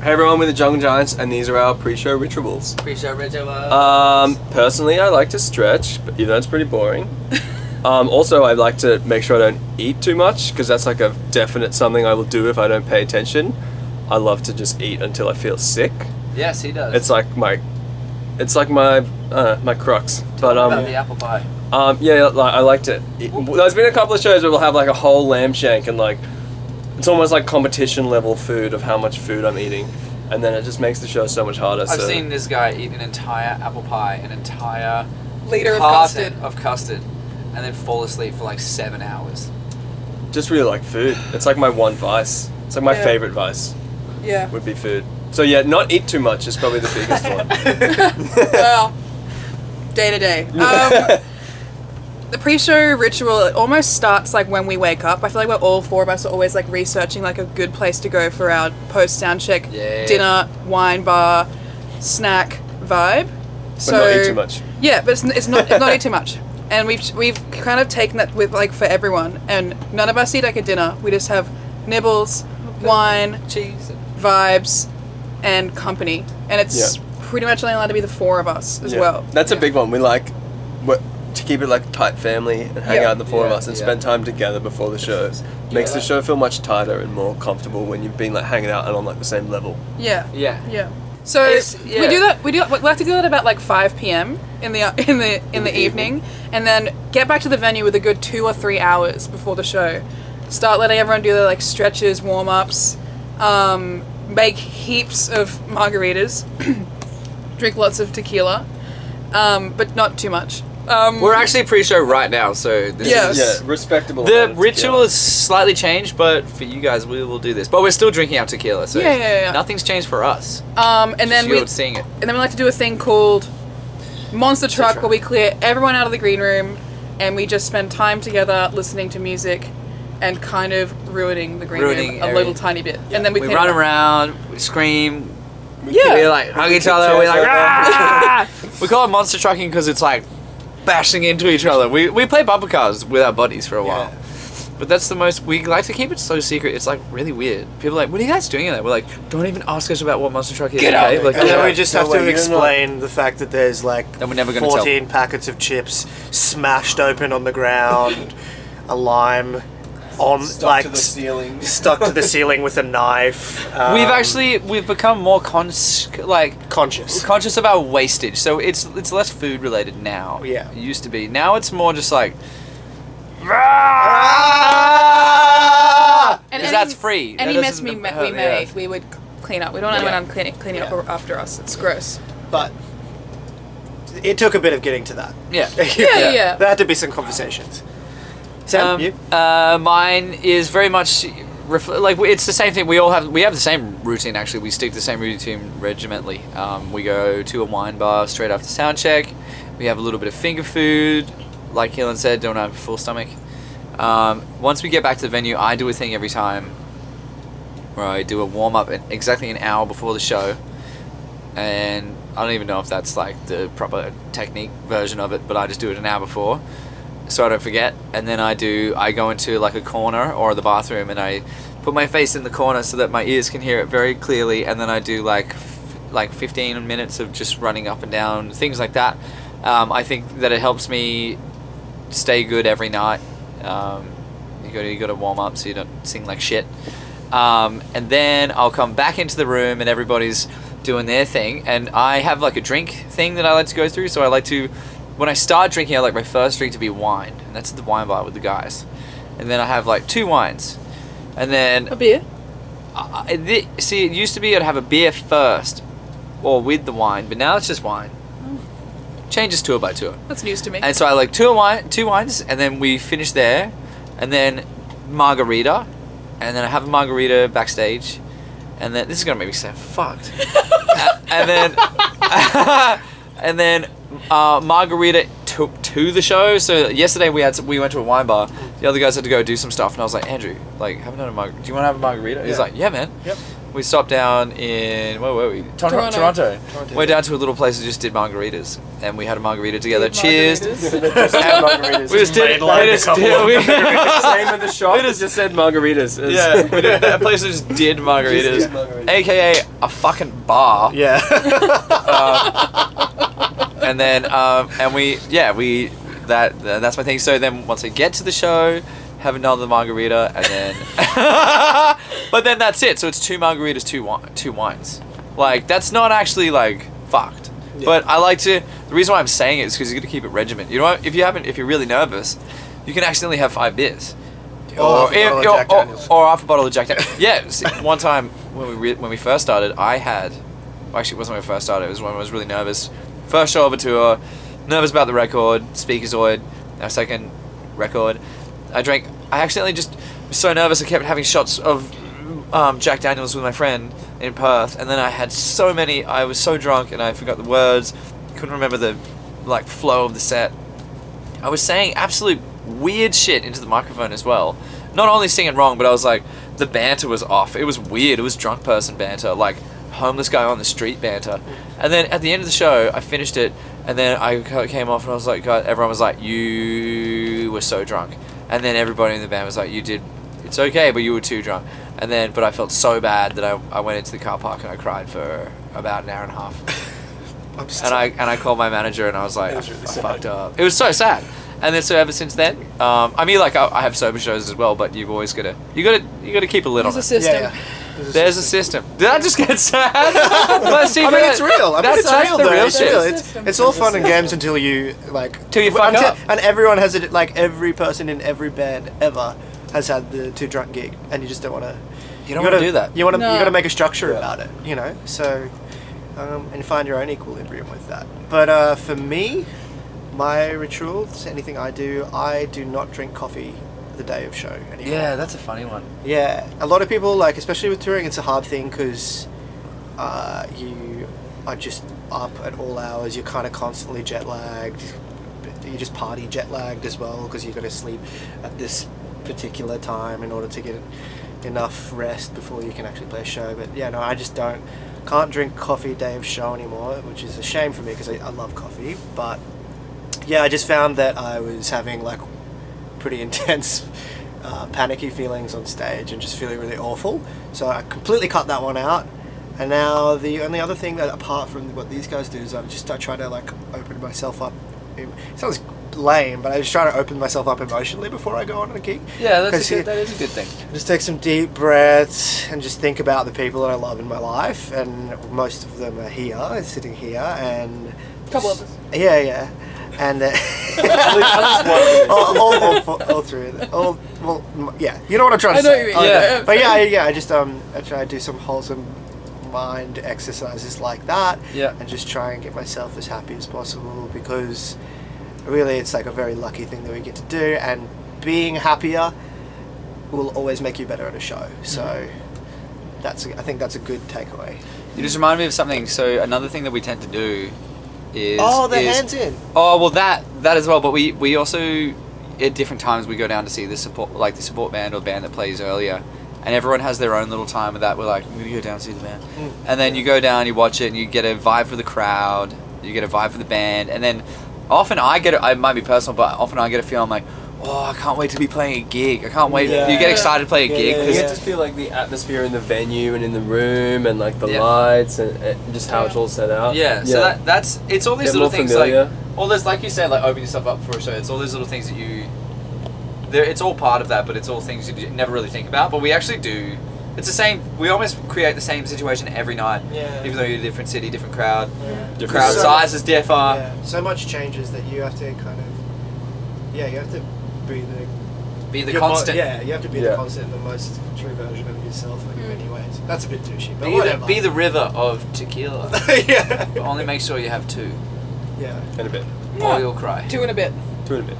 Hey everyone, we're the Jungle Giants, and these are our pre-show rituals. Personally, I like to stretch, but even though it's pretty boring. Also, I like to make sure I don't eat too much, because that's like a definite something I will do if I don't pay attention. I love to just eat until I feel sick. Yes, he does. It's like my crux. But about the apple pie. Yeah, like, I like to eat. There's been a couple of shows where we'll have like a whole lamb shank, and like it's almost like competition level food of how much food I'm eating, and then it just makes the show so much harder. I've seen this guy eat an entire apple pie, an entire liter of custard, and then fall asleep for like 7 hours. Just really like food. It's like my one vice. It's like my favorite vice. Yeah. Would be food. So yeah, not eat too much is probably the biggest one. Well, day to day. The pre-show ritual, it almost starts like when we wake up. I feel like we're all four of us are always like researching like a good place to go for our post-sound check dinner, wine bar, snack vibe. But not eat too much. Yeah, but it's not eat too much. And we've kind of taken that with like for everyone. And none of us eat like a dinner. We just have nibbles, wine, cheese, vibes, and company. And it's pretty much only allowed to be the four of us as well. That's a big one. We like to keep it like a tight family and hang out the four of us and spend time together before the show. Makes the show feel much tighter and more comfortable when you've been like hanging out and on like the same level. Yeah. Yeah. So we do that. We like to do that about like 5 p.m. in the evening, and then get back to the venue with a good 2 or 3 hours before the show. Start letting everyone do their like stretches, warm ups, make heaps of margaritas, drink lots of tequila, but not too much. We're actually pre-show right now, so this is respectable. The ritual is slightly changed, but for you guys, we will do this. But we're still drinking our tequila, so nothing's changed for us. And then we're seeing it. And then we like to do a thing called Monster Truck, where we clear everyone out of the green room, and we just spend time together listening to music, and kind of ruining the green room a little tiny bit. And then we run around, we scream. Yeah. We like hug each other. We like ah! We call it monster trucking because it's like bashing into each other. We play bumper cars with our buddies for a while. But that's the most, we like to keep it so secret. It's like really weird. People are like, what are you guys doing in there? We're like, don't even ask us about what monster truck is. Get out. Okay? Like, and then we just have to explain the fact that there's like we're never gonna 14 packets of chips smashed open on the ground, a lime on stuck to the ceiling, stuck to the ceiling with a knife. We've become more conscious of our wastage. So it's less food related now. Yeah, it used to be. Now it's more just like. Because that's free. Any mess we made, we would clean up. We don't want anyone cleaning up after us. It's gross. But it took a bit of getting to that. Yeah. There had to be some conversations. Sam, you? Mine is very much like it's the same thing. We have the same routine actually. We stick to the same routine regimentally. We go to a wine bar straight after sound check. We have a little bit of finger food. Like Keelan said, don't have a full stomach. Once we get back to the venue, I do a thing every time where I do a warm-up exactly an hour before the show. And I don't even know if that's like the proper technique version of it, but I just do it an hour before so I don't forget. And then I go into like a corner or the bathroom and I put my face in the corner so that my ears can hear it very clearly. And then I do like 15 minutes of just running up and down, things like that. I think that it helps me stay good every night. You got to warm up so you don't sing like shit. And then I'll come back into the room and everybody's doing their thing. And I have like a drink thing that I like to go through. So I like to, when I start drinking, I like my first drink to be wine. And that's at the wine bar with the guys. And then I have like 2 wines. And then... A beer? See, it used to be I'd have a beer first or with the wine. But now it's just wine. Changes tour by tour. That's news to me. And so I like 2 wines, and then we finish there, and then margarita, and then I have a margarita backstage, and then this is gonna make me sound fucked. and then margarita to the show. So yesterday we went to a wine bar. The other guys had to go do some stuff, and I was like, Andrew, like, haven't had a margarita. Do you want to have a margarita? He's like, yeah, man. Yep. we stopped down in where were we? Toronto. Went down to a little place that just did margaritas, and we had a margarita together. Did Cheers. margaritas. We just did. Mainlined We a just couple did. of We, Same in the shop. It just said margaritas. yeah, we did, that place that just did margaritas, Just did margaritas. aka a fucking bar. Yeah. And then that's my thing. So then once I get to the show, have another margarita, and then but then that's it. So it's 2 margaritas, 2 wines. Like, that's not actually like fucked. Yeah. But I like to. The reason why I'm saying it is because you got to keep it regiment. You know what? If you're really nervous, you can accidentally have 5 beers. Or half a bottle of Jack Daniels. Or half a bottle of Jack Daniels. Yeah, see, one time when we first started, I had. Well, actually, it wasn't when we first started. It was when I was really nervous. First show of a tour, nervous about the record, Speakerzoid, our second record. I accidentally just was so nervous. I kept having shots of Jack Daniels with my friend in Perth, and then I had so many. I was so drunk, and I forgot the words. Couldn't remember the flow of the set. I was saying absolute weird shit into the microphone as well. Not only singing wrong, but I was like, the banter was off. It was weird. It was drunk person banter, like homeless guy on the street banter. And then at the end of the show, I finished it, and then I came off and I was like, God, everyone was like, you were so drunk. And then everybody in the band was like, it's okay, but you were too drunk. And then, but I felt so bad that I went into the car park and I cried for about an hour and a half. And I called my manager and I was like, I fucked up. It was so sad. And then so ever since then, I mean, like I have sober shows as well, but you've always got to keep a lid on There's it. a system. Yeah. There's a system. Did I just get sad? But see, I mean, it's real. I mean, that's it's real, the though. real It's shit. real. System. It's all fun and games until you, like... Till you fuck up. And everyone has it, like, every person in every band ever has had the too drunk gig, and you just don't want to... You don't want to do that. You want to. No. You got to make a structure Yeah. about it, you know. So, and find your own equilibrium with that. But for me, my rituals, anything I do not drink coffee the day of show anymore. Yeah, that's a funny one. Yeah, a lot of people, like, especially with touring, it's a hard thing because you are just up at all hours. You're kind of constantly jet lagged. You just party jet lagged as well because you've got to sleep at this particular time in order to get enough rest before you can actually play a show. But yeah, no, I just can't drink coffee day of show anymore, which is a shame for me because I love coffee. But yeah, I just found that I was having like pretty intense panicky feelings on stage and just feeling really awful. So I completely cut that one out. And now the only other thing that, apart from what these guys do, is I try to like open myself up. It sounds lame, but I just try to open myself up emotionally before I go on a gig. Yeah, that is a good thing. Just take some deep breaths and just think about the people that I love in my life, and most of them are here, sitting here, and A couple of us. yeah, and all three of them. Yeah, you know what I'm trying to I know say. what you mean. Yeah. But yeah, I just I try to do some wholesome mind exercises like that, Yeah. and just try and get myself as happy as possible, because really it's like a very lucky thing that we get to do, and being happier will always make you better at a show. So I think that's a good takeaway. You just reminded me of something. So another thing that we tend to do is Hands in. Oh well, that as well. But we also at different times we go down to see the support band or band that plays earlier, and everyone has their own little time of that. We're like, I'm gonna go down and see the band, and then you go down, you watch it, and you get a vibe for the crowd, you get a vibe for the band, and then often I get it. It might be personal, but often I get a feeling like, oh, I can't wait to be playing a gig. I can't wait. Yeah. You get excited to play a gig You because get to feel like the atmosphere in the venue and in the room and like the Yeah. lights and just how it's all set out. yeah. So that's it's all these Get little more things familiar. like all those, like you said, like open yourself up for a show. It's all those little things that it's all part of that, but it's all things you never really think about. But we actually do. It's the same. We almost create the same situation every night, Yeah. even though you're a different city, different crowd. Different Crowd So- sizes differ. Yeah, so much changes that you have to kind of, you have to be Be the your constant. you have to be Yeah. the constant, the most true version of yourself in many ways. That's a bit douchey, but Be whatever. the river of tequila. yeah. But only make sure you have 2, Yeah. In a bit. or you'll cry. 2 and a bit. 2 in a bit.